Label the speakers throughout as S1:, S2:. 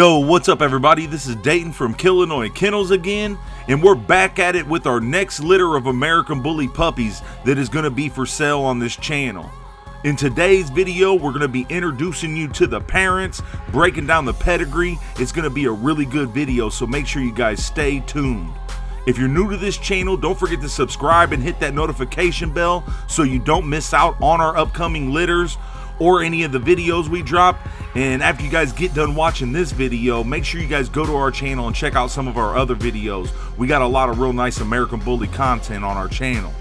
S1: Yo, what's up everybody? This is Dayton from Killinois Kennels again, and we're back at it with our next litter of American Bully puppies that is going to be for sale on this channel. In today's video, we're going to be introducing you to the parents, breaking down the pedigree. It's going to be a really good video, so make sure you guys stay tuned. If you're new to this channel, don't forget to subscribe and hit that notification bell so you don't miss out on our upcoming litters or any of the videos we drop. And after you guys get done watching this video, make sure you guys go to our channel and check out some of our other videos. We got a lot of real nice American Bully content on our channel.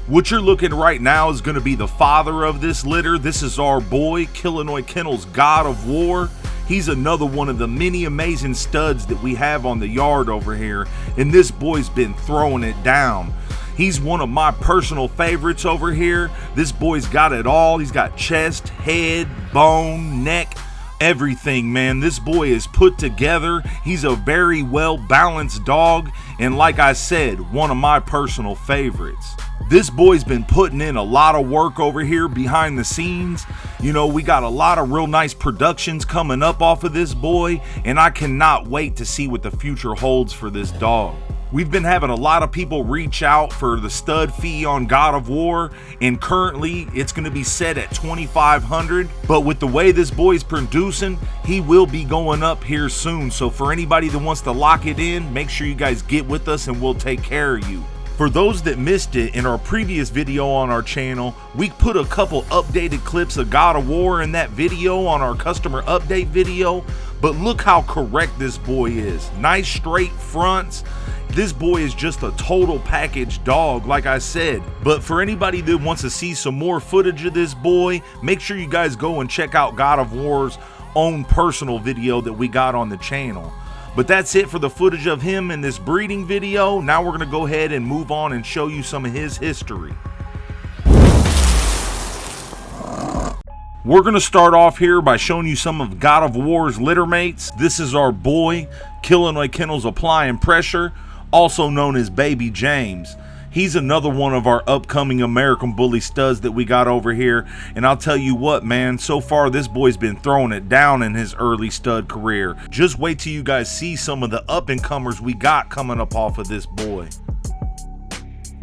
S1: What you're looking at right now is going to be the father of this litter. This is our boy, Killinois Kennels God of War. He's another one of the many amazing studs that we have on the yard over here, and this boy's been throwing it down. He's one of my personal favorites over here. This boy's got it all. He's got chest, head, bone, neck, everything, man. This boy is put together. He's a very well balanced dog, and like I said, one of my personal favorites. This boy's been putting in a lot of work over here behind the scenes. You know, we got a lot of real nice productions coming up off of this boy, and I cannot wait to see what the future holds for this dog. We've been having a lot of people reach out for the stud fee on God of War, and currently it's going to be set at $2,500. But with the way this boy's producing, he will be going up here soon. So for anybody that wants to lock it in, make sure you guys get with us and we'll take care of you. For those that missed it, in our previous video on our channel, we put a couple updated clips of God of War in that video on our customer update video. But look how correct this boy is. Nice straight fronts. This boy is just a total package dog, like I said. But for anybody that wants to see some more footage of this boy, make sure you guys go and check out God of War's own personal video that we got on the channel. But that's it for the footage of him in this breeding video. Now we're gonna go ahead and move on and show you some of his history. We're gonna start off here by showing you some of God of War's littermates. This is our boy, Killinois Kennels Applying Pressure, also known as Baby James. He's another one of our upcoming American Bully studs that we got over here. And I'll tell you what, man, so far this boy's been throwing it down in his early stud career. Just wait till you guys see some of the up-and-comers we got coming up off of this boy.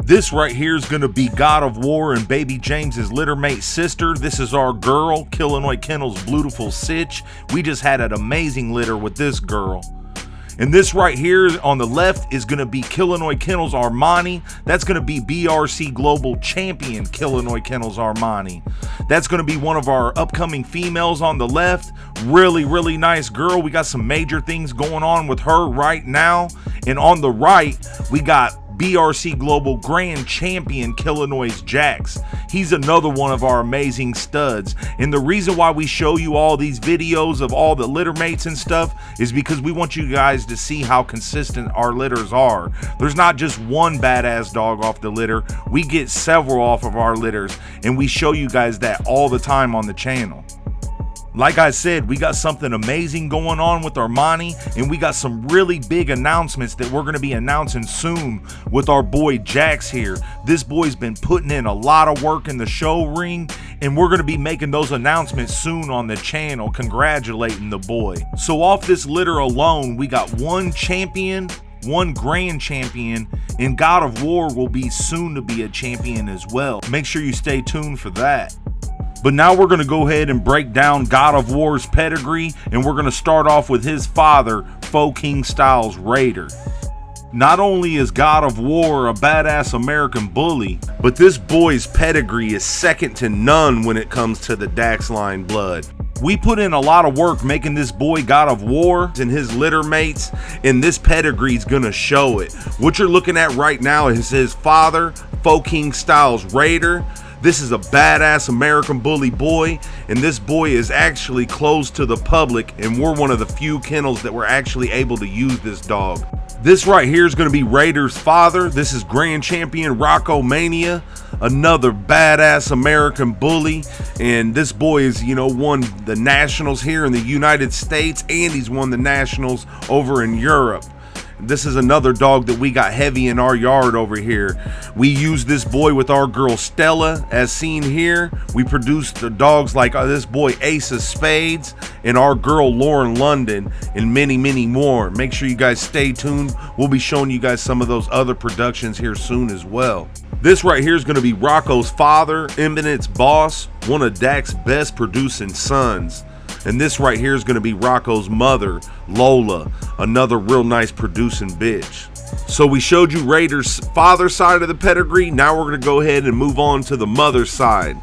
S1: This right here is going to be God of War and Baby James's littermate sister. This is our girl, Killinois Kennels Beautiful Sitch. We just had an amazing litter with this girl. And this right here on the left is going to be Killinois Kennels Armani. That's going to be BRC Global Champion Killinois Kennels Armani. That's going to be one of our upcoming females on the left. Really nice girl. We got some major things going on with her right now. And on the right, we got BRC Global Grand Champion Killinois Jax. He's another one of our amazing studs. And the reason why we show you all these videos of all the littermates and stuff is because we want you guys to see how consistent our litters are. There's not just one badass dog off the litter. We get several off of our litters, and we show you guys that all the time on the channel. Like I said, we got something amazing going on with Armani, and we got some really big announcements that we're going to be announcing soon with our boy Jax here. This boy's been putting in a lot of work in the show ring, and we're going to be making those announcements soon on the channel, congratulating the boy. So off this litter alone, we got one champion, one grand champion, and God of War will be soon to be a champion as well. Make sure you stay tuned for that. But now we're going to go ahead and break down God of War's pedigree, and we're going to start off with his father, Faux King Styles Raider. Not only is God of War a badass American Bully, but this boy's pedigree is second to none when it comes to the Dax line blood. We put in a lot of work making this boy God of War and his littermates, and this pedigree's gonna show it. What you're looking at right now is his father, Faux King Styles Raider. This is a badass American Bully boy, and this boy is actually closed to the public, and we're one of the few kennels that were actually able to use this dog. This right here is going to be Raider's father. This is Grand Champion Rocco Mania, another badass American Bully, and this boy is, you know, won the nationals here in the United States, and he's won the nationals over in Europe. This is another dog that we got heavy in our yard over here. We use this boy with our girl Stella, as seen here. We produced the dogs like this boy Ace of Spades and our girl Lauren London, and many, many more. Make sure you guys stay tuned. We'll be showing you guys some of those other productions here soon as well. This right here is going to be Rocco's father, Eminent's boss, one of Dak's best producing sons. And this right here is going to be Rocco's mother, Lola, another real nice producing bitch. So we showed you Raider's father's side of the pedigree. Now we're going to go ahead and move on to the mother's side.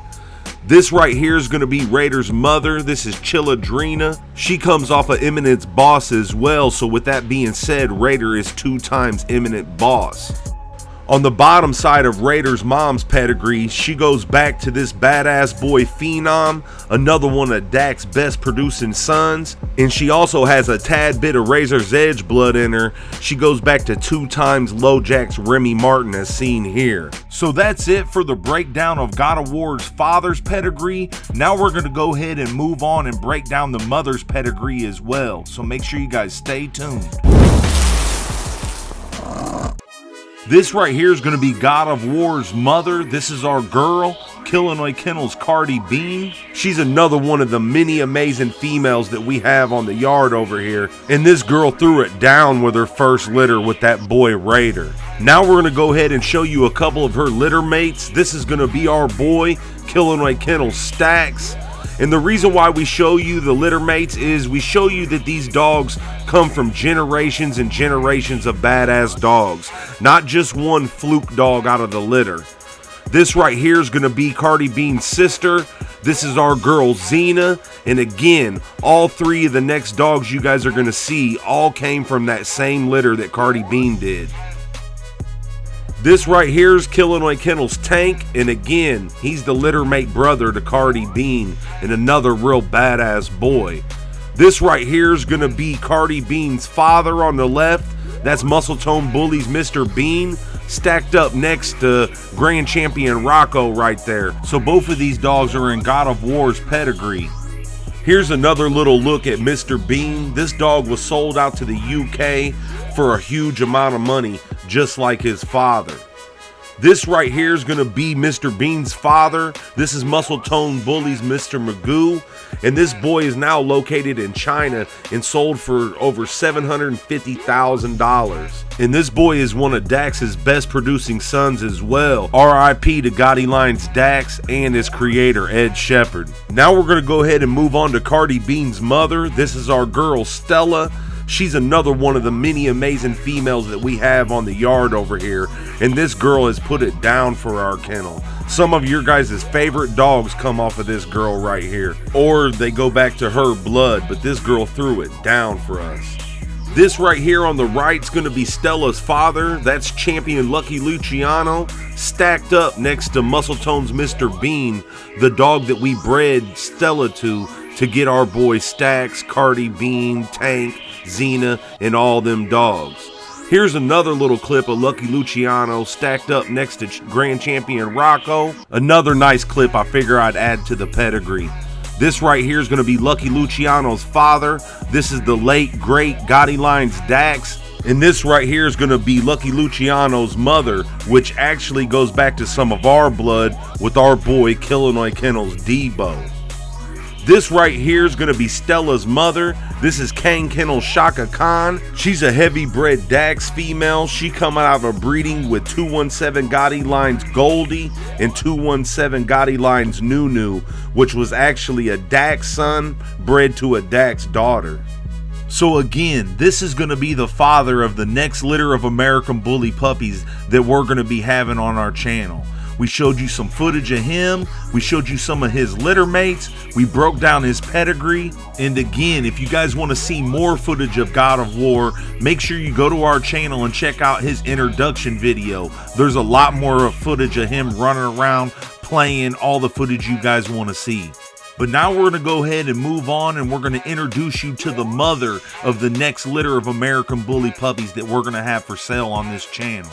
S1: This right here is going to be Raider's mother. This is Chilladrina. She comes off of Eminent's boss as well. So with that being said, Raider is 2 times Eminent boss. On the bottom side of Raider's mom's pedigree, she goes back to this badass boy Phenom, another one of Dak's best producing sons, and she also has a tad bit of Razor's Edge blood in her. She goes back to 2 times LoJack's Remy Martin, as seen here. So that's it for the breakdown of God of War's father's pedigree. Now we're going to go ahead and move on and break down the mother's pedigree as well. So make sure you guys stay tuned. This right here is going to be God of War's mother. This is our girl, Killinois Kennels Cardi Bean. She's another one of the many amazing females that we have on the yard over here. And this girl threw it down with her first litter with that boy Raider. Now we're going to go ahead and show you a couple of her litter mates. This is going to be our boy, Killinois Kennels Stacks. And the reason why we show you the litter mates is we show you that these dogs come from generations and generations of badass dogs, not just one fluke dog out of the litter. This right here is going to be Cardi Bean's sister. This is our girl Xena. And again, all 3 of the next dogs you guys are going to see all came from that same litter that Cardi Bean did. This right here is Killinois Kennels Tank, and again, he's the littermate brother to Cardi Bean and another real badass boy. This right here is going to be Cardi Bean's father on the left. That's Muscle Tone Bully's Mr. Bean, stacked up next to Grand Champion Rocco right there. So both of these dogs are in God of War's pedigree. Here's another little look at Mr. Bean. This dog was sold out to the UK for a huge amount of money, just like his father. This right here is going to be Mr. Bean's father. This is Muscle Tone Bully's Mr. Magoo. And this boy is now located in China and sold for over $750,000. And this boy is one of Dax's best producing sons as well. RIP to Gotti Line's Dax and his creator, Ed Shepard. Now we're going to go ahead and move on to Cardi Bean's mother. This is our girl, Stella. She's another one of the many amazing females that we have on the yard over here, and this girl has put it down for our kennel. Some of your guys' favorite dogs come off of this girl right here, or they go back to her blood, but this girl threw it down for us. This right here on the right is going to be Stella's father. That's Champion Lucky Luciano, stacked up next to Muscle Tone's Mr. Bean, the dog that we bred Stella to get our boy Stacks, Cardi Bean, Tank, Xena, and all them dogs. Here's another little clip of Lucky Luciano stacked up next to Grand Champion Rocco. Another nice clip I figure I'd add to the pedigree. This right here is going to be Lucky Luciano's father. This is the late, great Gotti Line's Dax. And this right here is going to be Lucky Luciano's mother, which actually goes back to some of our blood with our boy Killinois Kennels Debo. This right here is going to be Stella's mother. This is Kang Kennel Shaka Khan. She's a heavy bred Dax female. She come out of a breeding with 217 Gotti Line's Goldie and 217 Gotti Line's Nunu, which was actually a Dax son bred to a Dax daughter. So again, this is going to be the father of the next litter of American Bully puppies that we're going to be having on our channel. We showed you some footage of him. We showed you some of his litter mates. We broke down his pedigree. And again, if you guys want to see more footage of God of War, make sure you go to our channel and check out his introduction video. There's a lot more footage of him running around, playing, all the footage you guys want to see. But now we're going to go ahead and move on, and we're going to introduce you to the mother of the next litter of American Bully puppies that we're going to have for sale on this channel.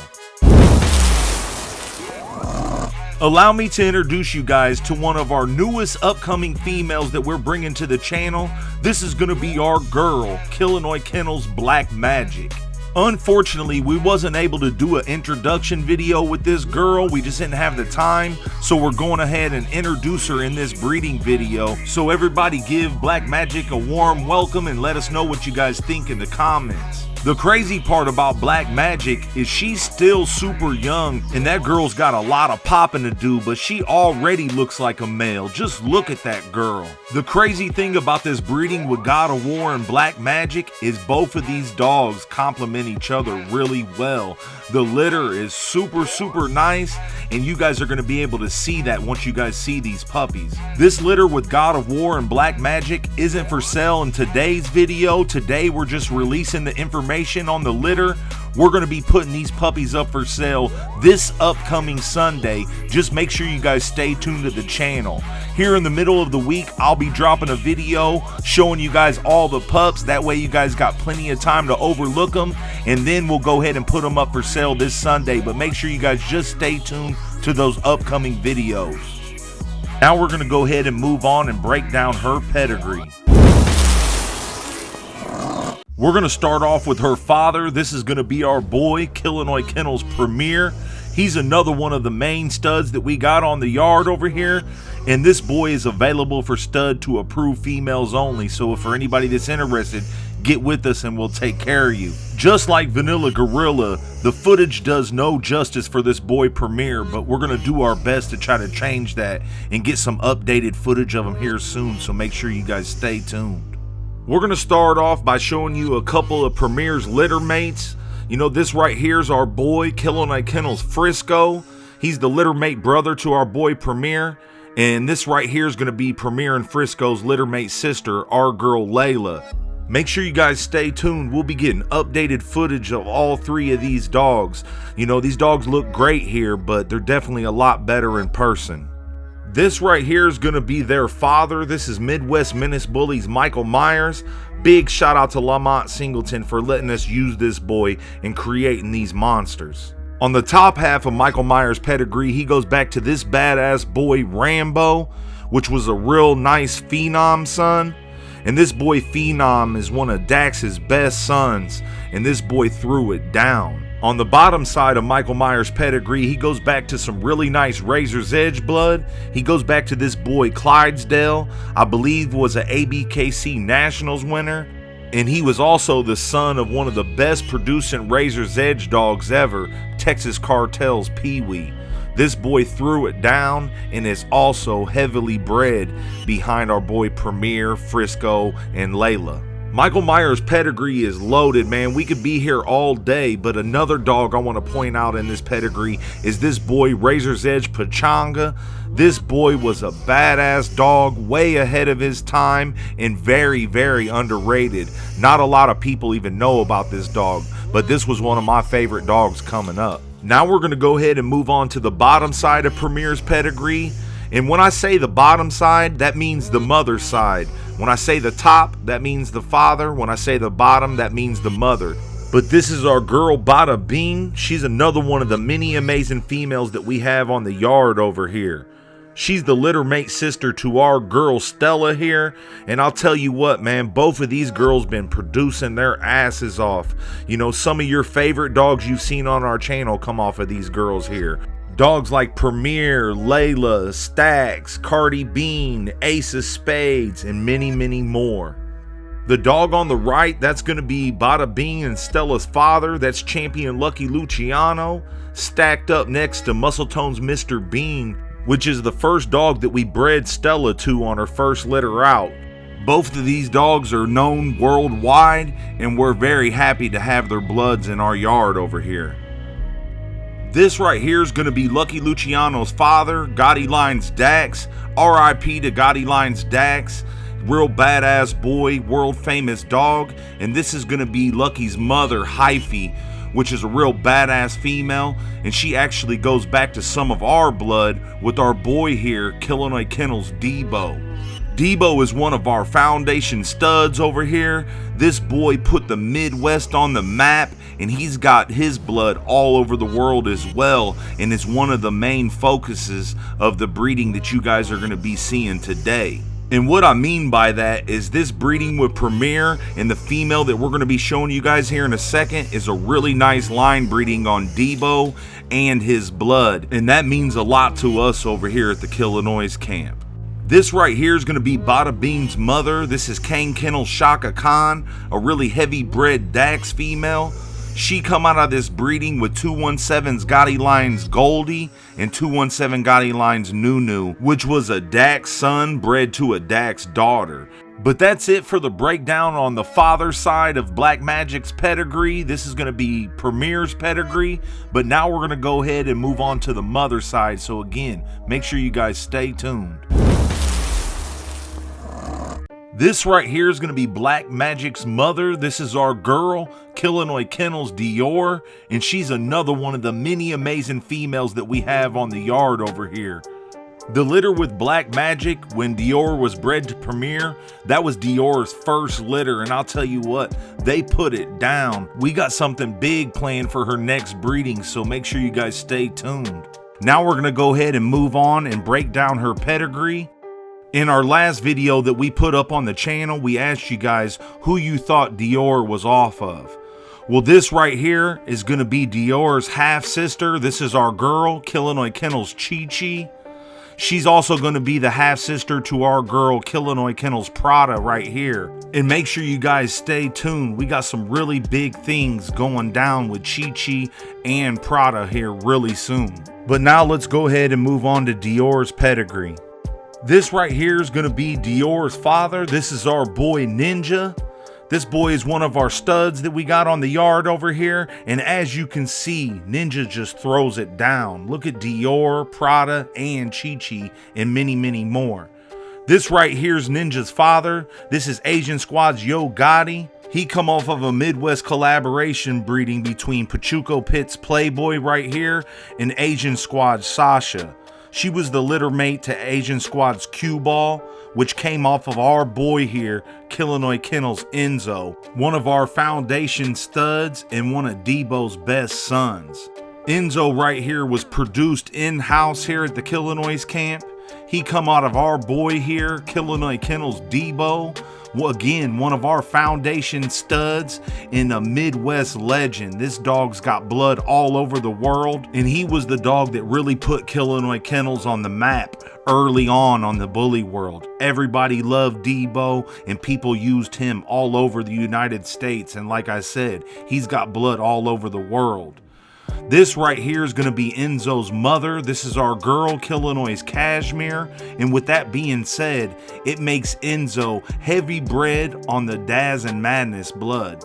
S1: Allow me to introduce you guys to one of our newest upcoming females that we're bringing to the channel. This is going to be our girl, Killinois Kennels Black Magic. Unfortunately, we wasn't able to do an introduction video with this girl. We just didn't have the time, so we're going ahead and introduce her in this breeding video. So everybody give Black Magic a warm welcome and let us know what you guys think in the comments. The crazy part about Black Magic is she's still super young, and that girl's got a lot of popping to do, but she already looks like a male. Just look at that girl. The crazy thing about this breeding with God of War and Black Magic is both of these dogs complement each other really well. The litter is super nice, and you guys are going to be able to see that once you guys see these puppies. This litter with God of War and Black Magic isn't for sale in today's video. Today we're just releasing the information on the litter. We're going to be putting these puppies up for sale this upcoming Sunday. Just make sure you guys stay tuned to the channel. Here in the middle of the week, I'll be dropping a video showing you guys all the pups. That way you guys got plenty of time to overlook them, and then we'll go ahead and put them up for sale this Sunday. But make sure you guys just stay tuned to those upcoming videos. Now we're going to go ahead and move on and break down her pedigree. We're going to start off with her father. This is going to be our boy, Killinois Kennels Premier. He's another one of the main studs that we got on the yard over here. And this boy is available for stud to approved females only. So if for anybody that's interested, get with us and we'll take care of you. Just like Vanilla Gorilla, the footage does no justice for this boy Premier, but we're going to do our best to try to change that and get some updated footage of him here soon. So make sure you guys stay tuned. We're going to start off by showing you a couple of Premier's litter mates. You know, this right here is our boy, Killinois Kennels Frisco. He's the litter mate brother to our boy Premier. And this right here is going to be Premier and Frisco's litter mate sister, our girl Layla. Make sure you guys stay tuned. We'll be getting updated footage of all three of these dogs. You know, these dogs look great here, but they're definitely a lot better in person. This right here is going to be their father. This is Midwest Menace Bullies Michael Myers. Big shout out to Lamont Singleton for letting us use this boy and creating these monsters. On the top half of Michael Myers' pedigree, he goes back to this badass boy Rambo, which was a real nice Phenom son. And this boy Phenom is one of Dax's best sons, and this boy threw it down. On the bottom side of Michael Myers' pedigree, he goes back to some really nice Razor's Edge blood. He goes back to this boy Clydesdale, I believe was an ABKC Nationals winner. And he was also the son of one of the best producing Razor's Edge dogs ever, Texas Cartel's Pee-wee. This boy threw it down and is also heavily bred behind our boy Premier, Frisco, and Layla. Michael Myers' pedigree is loaded, man. We could be here all day, but another dog I want to point out in this pedigree is this boy Razor's Edge Pachanga. This boy was a badass dog, way ahead of his time, and very underrated. Not a lot of people even know about this dog, but this was one of my favorite dogs coming up. Now we're going to go ahead and move on to the bottom side of Premier's pedigree. And when I say the bottom side, that means the mother's side. When I say the top, that means the father. When I say the bottom, that means the mother. But this is our girl Bada Bing. She's another one of the many amazing females that we have on the yard over here. She's the litter mate sister to our girl Stella here. And I'll tell you what, man, both of these girls been producing their asses off. You know, some of your favorite dogs you've seen on our channel come off of these girls here. Dogs like Premier, Layla, Stax, Cardi Bean, Ace of Spades, and many more. The dog on the right, that's going to be Bada Bing and Stella's father. That's Champion Lucky Luciano, stacked up next to Muscletone's Mr. Bean, which is the first dog that we bred Stella to on her first litter out. Both of these dogs are known worldwide, and we're very happy to have their bloods in our yard over here. This right here is going to be Lucky Luciano's father, Gotti Lines Dax. RIP to Gotti Lines Dax. Real badass boy, world famous dog. And this is going to be Lucky's mother, Hyphy, which is a real badass female. And she actually goes back to some of our blood with our boy here, Killinois Kennels Debo. Debo is one of our foundation studs over here. This boy put the Midwest on the map, and he's got his blood all over the world as well, and is one of the main focuses of the breeding that you guys are going to be seeing today. And what I mean by that is this breeding with Premier and the female that we're going to be showing you guys here in a second is a really nice line breeding on Debo and his blood. And that means a lot to us over here at the Killinois camp. This right here is going to be Bada Bean's mother. This is Kane Kennel Shaka Khan, a really heavy bred Dax female. She come out of this breeding with 217's Gotti Lines Goldie and 217 Gotti Lines Nunu, which was a Dax son bred to a Dax daughter. But that's it for the breakdown on the father side of Black Magic's pedigree. This is going to be Premier's pedigree, but now we're going to go ahead and move on to the mother side. So again, make sure you guys stay tuned. This right here is going to be Black Magic's mother. This is our girl, Killinois Kennels Dior, and she's another one of the many amazing females that we have on the yard over here. The litter with Black Magic, when Dior was bred to Premier, that was Dior's first litter, and I'll tell you what, they put it down. We got something big planned for her next breeding, so make sure you guys stay tuned. Now we're going to go ahead and move on and break down her pedigree. In our last video that we put up on the channel, we asked you guys who you thought Dior was off of. Well, this right here is going to be Dior's half-sister. This is our girl, Killinois Kennels Chi-Chi. She's also going to be the half-sister to our girl, Killinois Kennels Prada right here. And make sure you guys stay tuned. We got some really big things going down with Chi-Chi and Prada here really soon. But now let's go ahead and move on to Dior's pedigree. This right here is going to be Dior's father. This is our boy Ninja. This boy is one of our studs that we got on the yard over here. And as you can see, Ninja just throws it down. Look at Dior, Prada, and Chi-Chi, and many, many more. This right here is Ninja's father. This is Asian Squad's Yo Gotti. He come off of a Midwest collaboration breeding between Pachuco Pit's Playboy right here and Asian Squad's Sasha. She was the littermate to Asian Squad's Cue Ball, which came off of our boy here, Killinois Kennels Enzo, one of our foundation studs and one of Debo's best sons. Enzo right here was produced in-house here at the Killinois camp. He come out of our boy here, Killinois Kennels Debo. Well, again, one of our foundation studs and a Midwest legend. This dog's got blood all over the world, and he was the dog that really put Killinois Kennels on the map early on the bully world. Everybody loved Debo, and people used him all over the United States. And like I said, he's got blood all over the world. This right here is going to be Enzo's mother. This is our girl, Killinois Cashmere. And with that being said, it makes Enzo heavy bred on the Daz and Madness blood.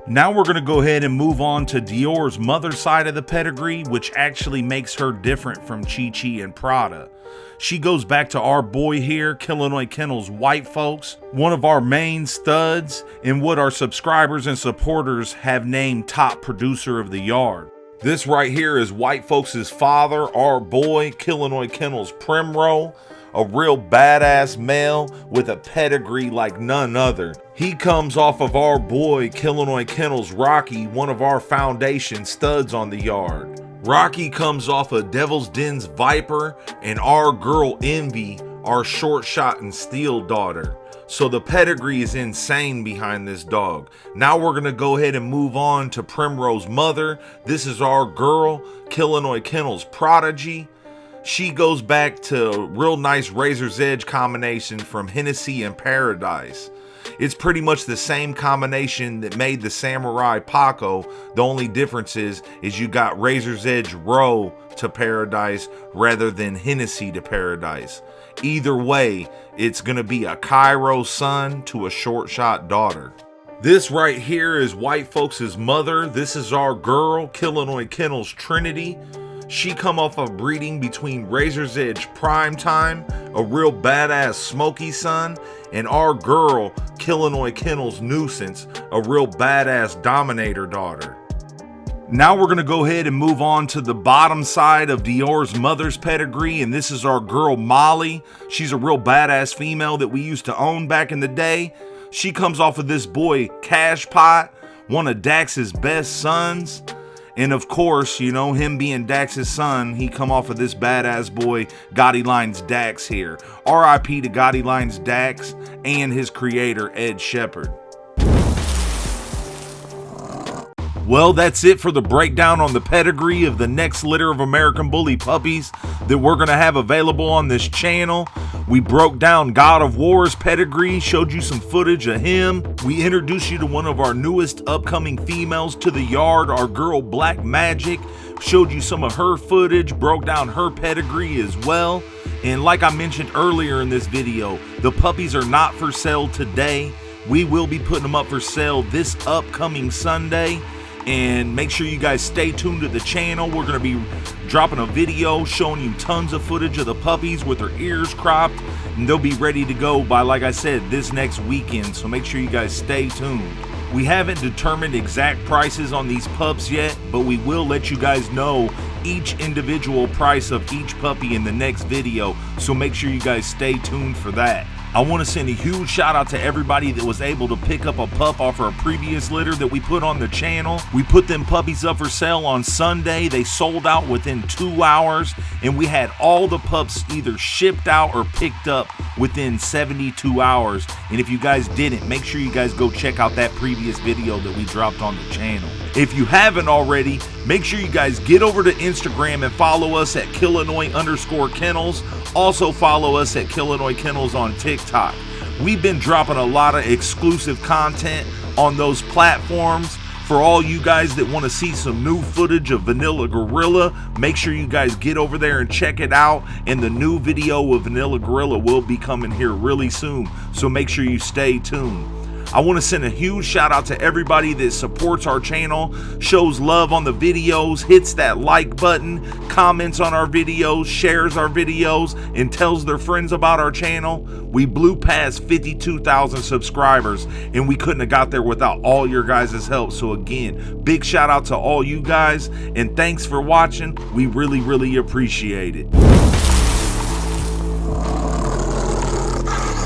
S1: Now we're going to go ahead and move on to Dior's mother side of the pedigree, which actually makes her different from Chi-Chi and Prada. She goes back to our boy here, Killinois Kennels White Folks, one of our main studs and what our subscribers and supporters have named top producer of the yard. This right here is White Folks' father, our boy, Killinois Kennels Primrose, a real badass male with a pedigree like none other. He comes off of our boy, Killinois Kennels Rocky, one of our foundation studs on the yard. Rocky comes off of Devil's Den's Viper and our girl Envy, our short shot and steel daughter. So the pedigree is insane behind this dog. Now we're going to go ahead and move on to Primrose's mother. This is our girl, Killinois Kennels Prodigy. She goes back to a real nice Razor's Edge combination from Hennessy and Paradise. It's pretty much the same combination that made the Samurai Paco. The only difference is you got Razor's Edge Row to Paradise rather than Hennessy to Paradise. Either way, it's going to be a Cairo son to a short shot daughter. This right here is White Folks' mother. This is our girl, Killinois Kennels Trinity. She come off of breeding between Razor's Edge Primetime, a real badass Smoky son, and our girl, Killinois Kennels Nuisance, a real badass Dominator daughter. Now we're going to go ahead and move on to the bottom side of Dior's mother's pedigree, and this is our girl Molly. She's a real badass female that we used to own back in the day. She comes off of this boy Cash Pot, one of Dax's best sons. And of course, you know, him being Dax's son, he come off of this badass boy, Gotti Lines Dax here. RIP to Gotti Lines Dax and his creator, Ed Shepard. Well, that's it for the breakdown on the pedigree of the next litter of American Bully puppies that we're going to have available on this channel. We broke down God of War's pedigree, showed you some footage of him. We introduced you to one of our newest upcoming females to the yard, our girl Black Magic. Showed you some of her footage, broke down her pedigree as well. And like I mentioned earlier in this video, the puppies are not for sale today. We will be putting them up for sale this upcoming Sunday. And make sure you guys stay tuned to the channel. We're going to be dropping a video showing you tons of footage of the puppies with their ears cropped, and they'll be ready to go by, like I said, this next weekend. So make sure you guys stay tuned. We haven't determined exact prices on these pups yet, but we will let you guys know each individual price of each puppy in the next video. So make sure you guys stay tuned for that. I want to send a huge shout out to everybody that was able to pick up a pup off our previous litter that we put on the channel. We put them puppies up for sale on Sunday. They sold out within 2 hours, and we had all the pups either shipped out or picked up within 72 hours. And if you guys didn't, make sure you guys go check out that previous video that we dropped on the channel. If you haven't already, make sure you guys get over to Instagram and follow us at Killinois_Kennels. Also follow us at Killinois Kennels on TikTok. We've been dropping a lot of exclusive content on those platforms. For all you guys that want to see some new footage of Vanilla Gorilla, make sure you guys get over there and check it out. And the new video of Vanilla Gorilla will be coming here really soon, so make sure you stay tuned. I want to send a huge shout out to everybody that supports our channel, shows love on the videos, hits that like button, comments on our videos, shares our videos, and tells their friends about our channel. We blew past 52,000 subscribers, and we couldn't have got there without all your guys' help. So again, big shout out to all you guys, and thanks for watching. We really, really appreciate it.